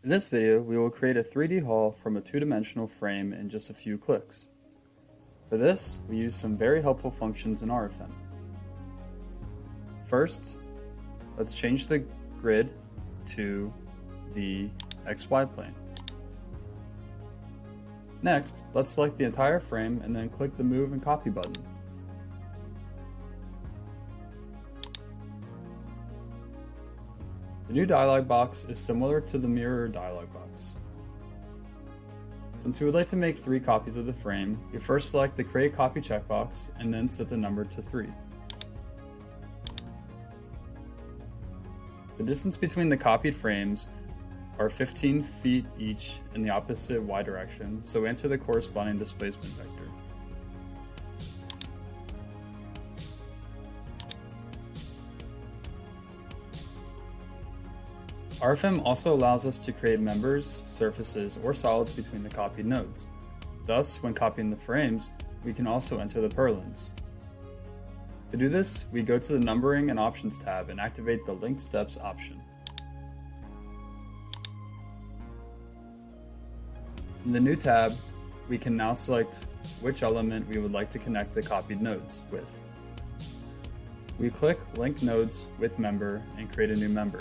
In this video, we will create a 3D hull from a two-dimensional frame in just a few clicks. For this, we use some very helpful functions in Rfem. First, let's change the grid to the XY plane. Next, let's select the entire frame and then click the Move and Copy button. The new dialog box is similar to the mirror dialog box. Since we would like to make 3 copies of the frame, we first select the Create Copy checkbox and then set the number to 3. The distance between the copied frames are 15 feet each in the opposite Y direction, so enter the corresponding displacement vector. Rfem also allows us to create members, surfaces, or solids between the copied nodes. Thus, when copying the frames, we can also enter the purlins. To do this, we go to the Numbering and Options tab and activate the Linked Steps option. In the new tab, we can now select which element we would like to connect the copied nodes with. We click Link Nodes with Member and create a new member.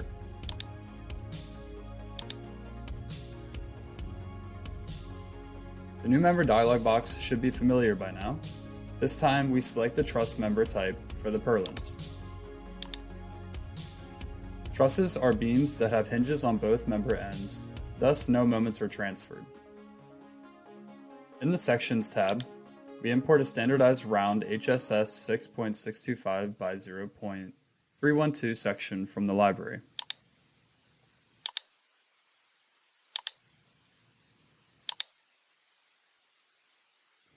The new member dialog box should be familiar by now. This time we select the truss member type for the purlins. Trusses are beams that have hinges on both member ends, thus no moments are transferred. In the Sections tab, we import a standardized round HSS 6.625 by 0.312 section from the library.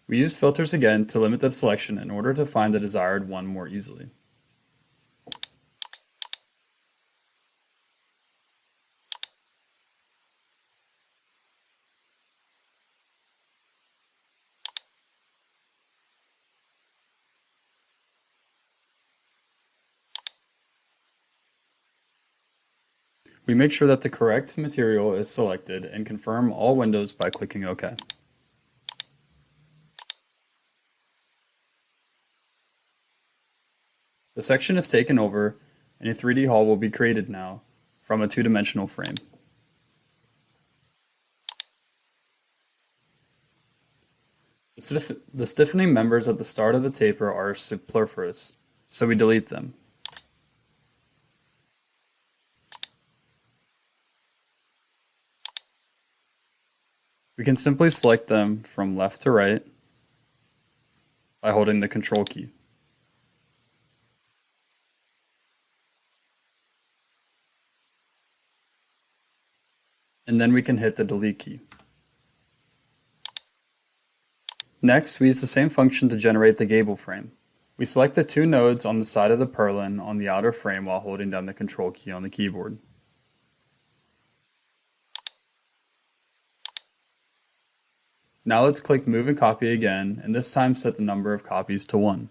We use filters again to limit the selection in order to find the desired one more easily. We make sure that the correct material is selected and confirm all windows by clicking OK. The section is taken over, and a 3D hull will be created now from a two-dimensional frame. The stiffening members at the start of the taper are superfluous, so we delete them. We can simply select them from left to right by holding the Control key. And then we can hit the Delete key. Next, we use the same function to generate the gable frame. We select the 2 nodes on the side of the purlin on the outer frame while holding down the Control key on the keyboard. Now let's click Move and Copy again, and this time set the number of copies to 1.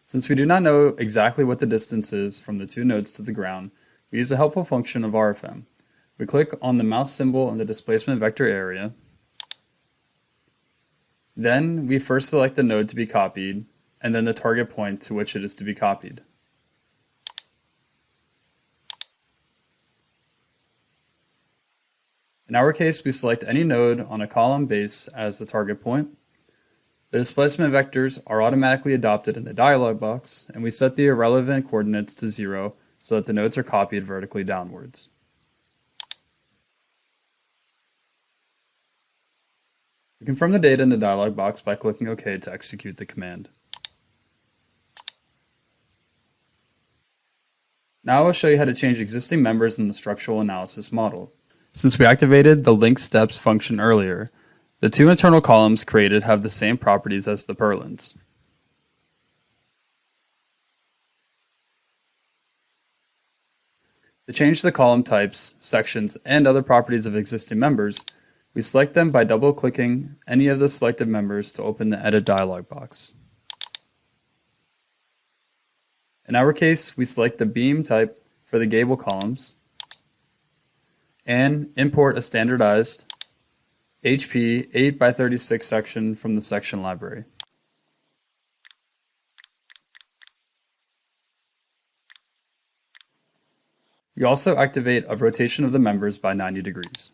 Since we do not know exactly what the distance is from the 2 nodes to the ground, we use a helpful function of Rfem. We click on the mouse symbol in the displacement vector area. Then we first select the node to be copied, and then the target point to which it is to be copied. In our case, we select any node on a column base as the target point. The displacement vectors are automatically adopted in the dialog box, and we set the irrelevant coordinates to 0 so that the nodes are copied vertically downwards. We confirm the data in the dialog box by clicking OK to execute the command. Now I will show you how to change existing members in the structural analysis model. Since we activated the Link Steps function earlier, the 2 internal columns created have the same properties as the purlins. To change the column types, sections, and other properties of existing members, we select them by double-clicking any of the selected members to open the Edit dialog box. In our case, we select the beam type for the gable columns and import a standardized HP 8x36 section from the section library. We also activate a rotation of the members by 90 degrees.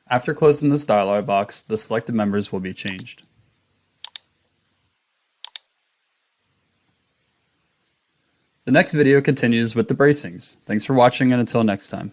After closing this dialog box, the selected members will be changed. The next video continues with the bracings. Thanks for watching, and until next time.